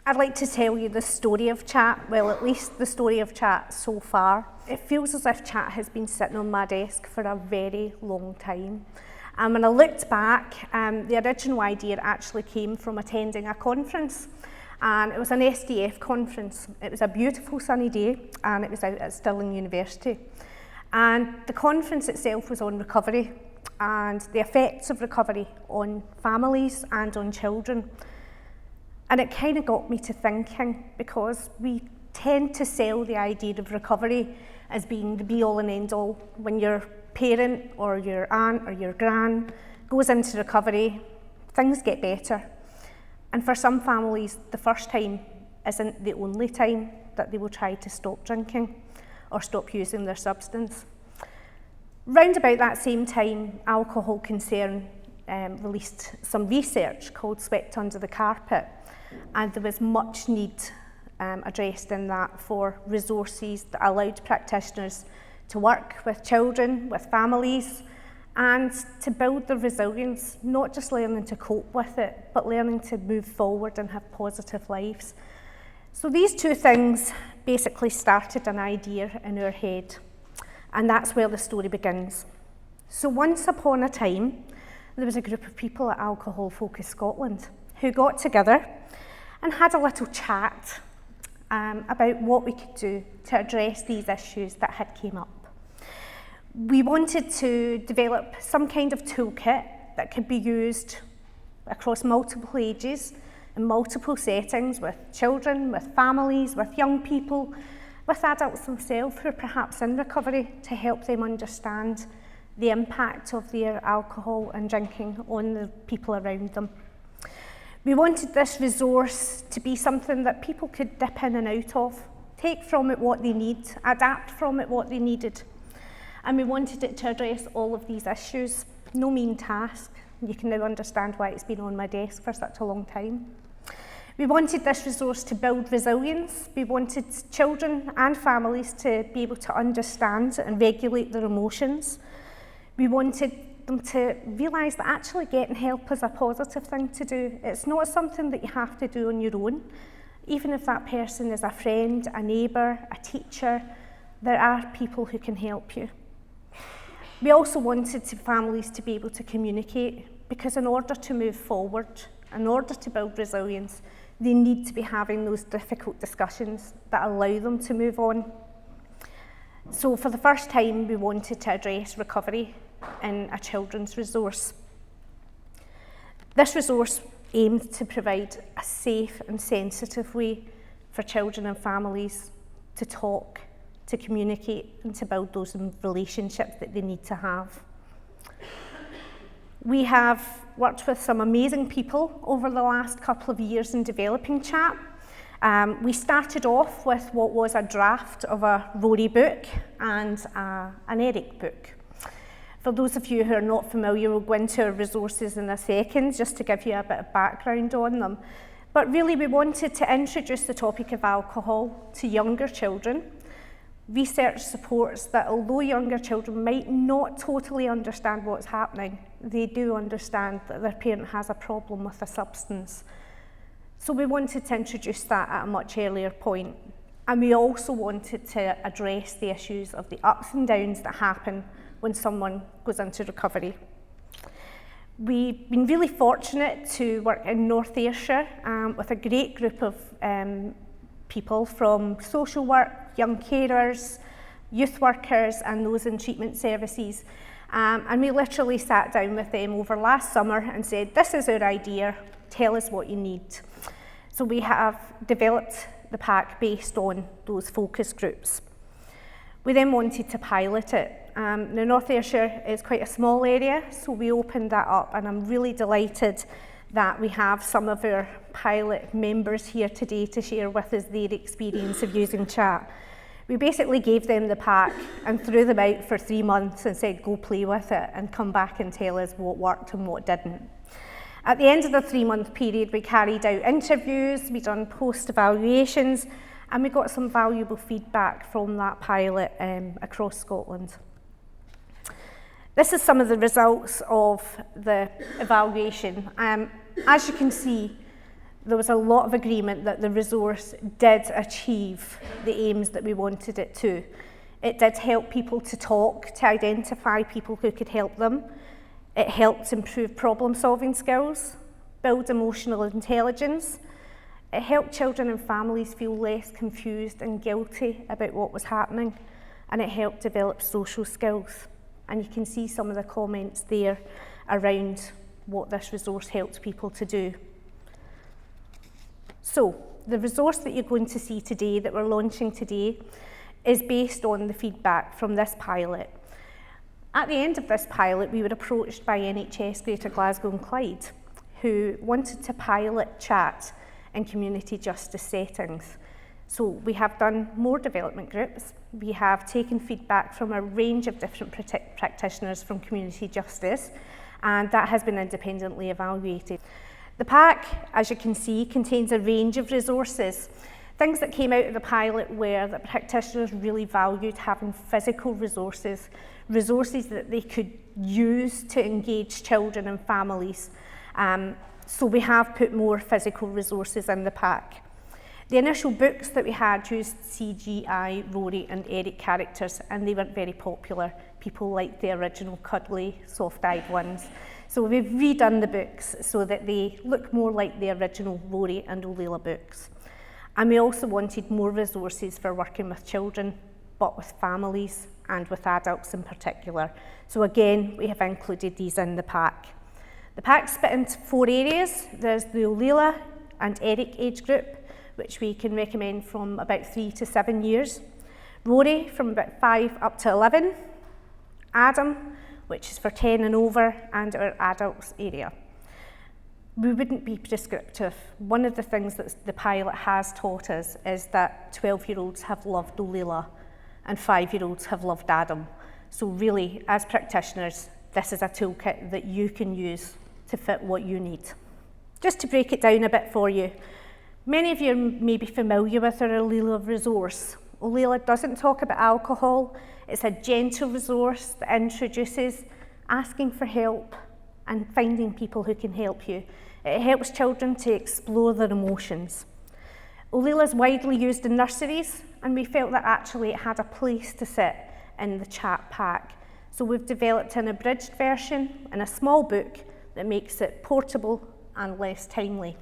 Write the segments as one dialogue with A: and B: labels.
A: I'd like to tell you the story of C.H.A.T, well, at least the story of C.H.A.T so far. It feels as if C.H.A.T has been sitting on my desk for a very long time. And when I looked back, the original idea actually came from attending a conference. And it was an SDF conference. It was a beautiful sunny day, and it was out at Stirling University. And the conference itself was on recovery and the effects of recovery on families and on children. And it kind of got me to thinking, because we tend to sell the idea of recovery as being the be-all and end-all. When your parent or your aunt or your gran goes into recovery, things get better. And for some families, the first time isn't the only time that they will try to stop drinking or stop using their substance. Round about that same time, Alcohol Concern released some research called Swept Under the Carpet, and there was much need addressed in that for resources that allowed practitioners to work with children, with families, and to build their resilience, not just learning to cope with it, but learning to move forward and have positive lives. So these two things basically started an idea in our head, and that's where the story begins. So once upon a time, there was a group of people at Alcohol Focus Scotland who got together and had a little chat about what we could do to address these issues that had came up. We wanted to develop some kind of toolkit that could be used across multiple ages in multiple settings, with children, with families, with young people, with adults themselves who are perhaps in recovery, to help them understand the impact of their alcohol and drinking on the people around them. We wanted this resource to be something that people could dip in and out of, take from it what they need, adapt from it what they needed. And we wanted it to address all of these issues. No mean task. You can now understand why it's been on my desk for such a long time. We wanted this resource to build resilience. We wanted children and families to be able to understand and regulate their emotions. We wanted them to realise that actually getting help is a positive thing to do. It's not something that you have to do on your own. Even if that person is a friend, a neighbour, a teacher, there are people who can help you. We also wanted families to be able to communicate, because in order to move forward, in order to build resilience, they need to be having those difficult discussions that allow them to move on. So for the first time, we wanted to address recovery in a children's resource. This resource aimed to provide a safe and sensitive way for children and families to talk, to communicate, and to build those relationships that they need to have. We have worked with some amazing people over the last couple of years in developing C.H.A.T. We started off with what was a draft of a Rory book and an Eric book. For those of you who are not familiar, we'll go into our resources in a second, just to give you a bit of background on them. But really, we wanted to introduce the topic of alcohol to younger children. Research supports that although younger children might not totally understand what's happening, they do understand that their parent has a problem with a substance. So we wanted to introduce that at a much earlier point. And we also wanted to address the issues of the ups and downs that happen when someone goes into recovery. We've been really fortunate to work in North Ayrshire with a great group of people from social work, young carers, youth workers, and those in treatment services. And we literally sat down with them over last summer and said, this is our idea, tell us what you need. So we have developed the pack based on those focus groups. We then wanted to pilot it. Now, North Ayrshire is quite a small area, so we opened that up, and I'm really delighted that we have some of our pilot members here today to share with us their experience of using C.H.A.T. We basically gave them the pack and threw them out for 3 months and said, go play with it and come back and tell us what worked and what didn't. At the end of the 3-month period, we carried out interviews, we done post-evaluations, and we got some valuable feedback from that pilot across Scotland. This is some of the results of the evaluation. As you can see, there was a lot of agreement that the resource did achieve the aims that we wanted it to. It did help people to talk, to identify people who could help them. It helped improve problem-solving skills, build emotional intelligence. It helped children and families feel less confused and guilty about what was happening, and it helped develop social skills. And you can see some of the comments there around what this resource helped people to do. So, the resource that you're going to see today, that we're launching today, is based on the feedback from this pilot. At the end of this pilot, we were approached by NHS Greater Glasgow and Clyde, who wanted to pilot C.H.A.T in community justice settings. So we have done more development groups. We have taken feedback from a range of different practitioners from community justice, and that has been independently evaluated. The pack, as you can see, contains a range of resources. Things that came out of the pilot were that practitioners really valued having physical resources, resources that they could use to engage children and families. So we have put more physical resources in the pack. The initial books that we had used CGI, Rory and Eric characters, and they weren't very popular. People liked the original cuddly, soft-eyed ones. So we've redone the books so that they look more like the original Rory and Olila books. And we also wanted more resources for working with children, but with families and with adults in particular. So again, we have included these in the pack. The pack's split into 4 areas. There's the Olila and Eric age group, which we can recommend from about 3 to 7 years. Rory from about 5 up to 11. Adam, which is for 10 and over, and our adults area. We wouldn't be prescriptive. One of the things that the pilot has taught us is that 12-year-olds have loved Olila and 5-year-olds have loved Adam. So really, as practitioners, this is a toolkit that you can use to fit what you need. Just to break it down a bit for you, many of you may be familiar with our Olila resource. Olila doesn't talk about alcohol. It's a gentle resource that introduces asking for help and finding people who can help you. It helps children to explore their emotions. Olila is widely used in nurseries, and we felt that actually it had a place to sit in the C.H.A.T pack. So we've developed an abridged version in a small book that makes it portable and less timely.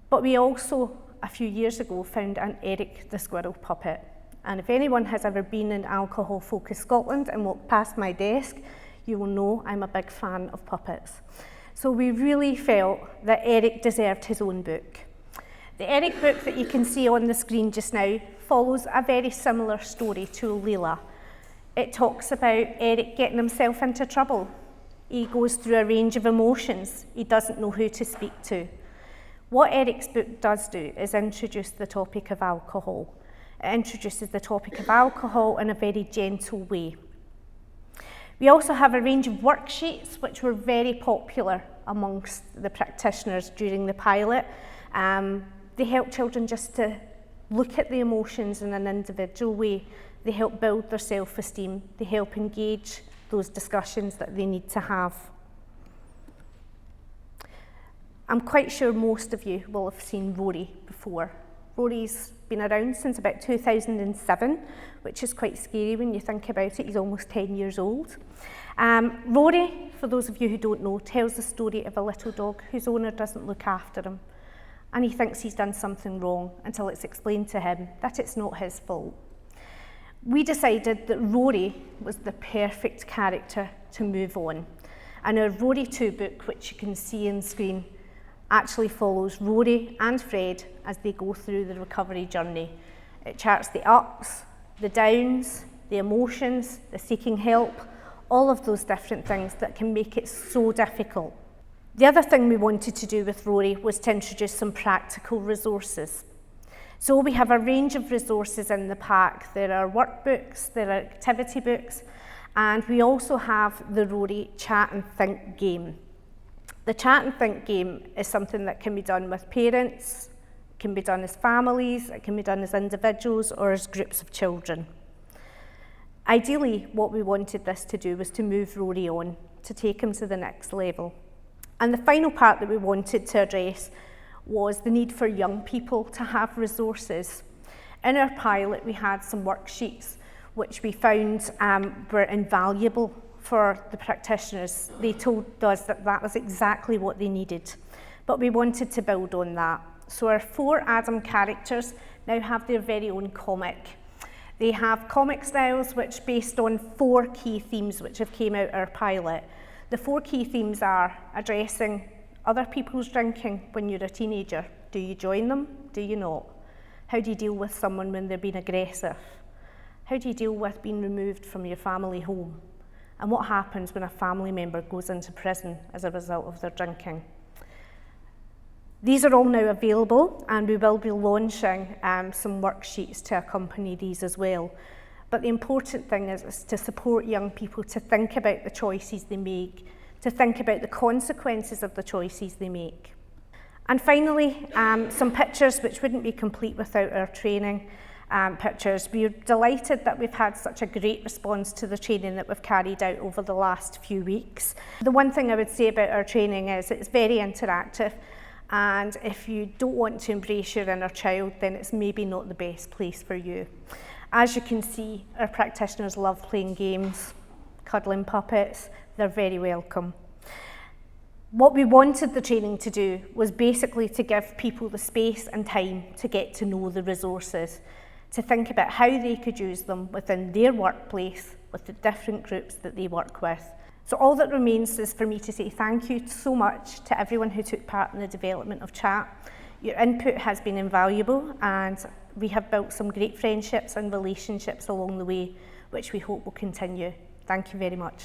A: But we also, a few years ago, found an Eric the Squirrel puppet. And if anyone has ever been in Alcohol Focus Scotland and walked past my desk, you will know I'm a big fan of puppets. So we really felt that Eric deserved his own book. The Eric book that you can see on the screen just now follows a very similar story to Olila. It talks about Eric getting himself into trouble. He goes through a range of emotions. He doesn't know who to speak to. What Eric's book does do is introduce the topic of alcohol. It introduces the topic of alcohol in a very gentle way. We also have a range of worksheets which were very popular amongst the practitioners during the pilot. They help children just to look at the emotions in an individual way. They help build their self-esteem. They help engage those discussions that they need to have. I'm quite sure most of you will have seen Rory before. Rory's been around since about 2007, which is quite scary when you think about it. He's almost 10 years old. Rory, for those of you who don't know, tells the story of a little dog whose owner doesn't look after him. And he thinks he's done something wrong until it's explained to him that it's not his fault. We decided that Rory was the perfect character to move on. And our Rory 2 book, which you can see on screen, actually follows Rory and Fred as they go through the recovery journey. It charts the ups, the downs, the emotions, the seeking help, all of those different things that can make it so difficult. The other thing we wanted to do with Rory was to introduce some practical resources. So we have a range of resources in the pack. There are workbooks, there are activity books, and we also have the Rory Chat and Think game. The Chat and Think game is something that can be done with parents, it can be done as families, it can be done as individuals or as groups of children. Ideally, what we wanted this to do was to move Rory on, to take him to the next level. And the final part that we wanted to address was the need for young people to have resources. In our pilot, we had some worksheets which we found were invaluable for the practitioners. They told us that that was exactly what they needed, but we wanted to build on that. So our 4 Adam characters now have their very own comic. They have comic styles which based on 4 key themes which have came out our pilot. The 4 key themes are addressing other people's drinking when you're a teenager. Do you join them? Do you not? How do you deal with someone when they're being aggressive? How do you deal with being removed from your family home? And what happens when a family member goes into prison as a result of their drinking? These are all now available, and we will be launching some worksheets to accompany these as well. But the important thing is to support young people to think about the choices they make, to think about the consequences of the choices they make. And finally, some pictures which wouldn't be complete without our training pictures. We're delighted that we've had such a great response to the training that we've carried out over the last few weeks. The one thing I would say about our training is it's very interactive, and if you don't want to embrace your inner child, then it's maybe not the best place for you. As you can see, our practitioners love playing games, cuddling puppets. They're very welcome. What we wanted the training to do was basically to give people the space and time to get to know the resources, to think about how they could use them within their workplace with the different groups that they work with. So all that remains is for me to say thank you so much to everyone who took part in the development of C.H.A.T. Your input has been invaluable, and we have built some great friendships and relationships along the way, which we hope will continue. Thank you very much.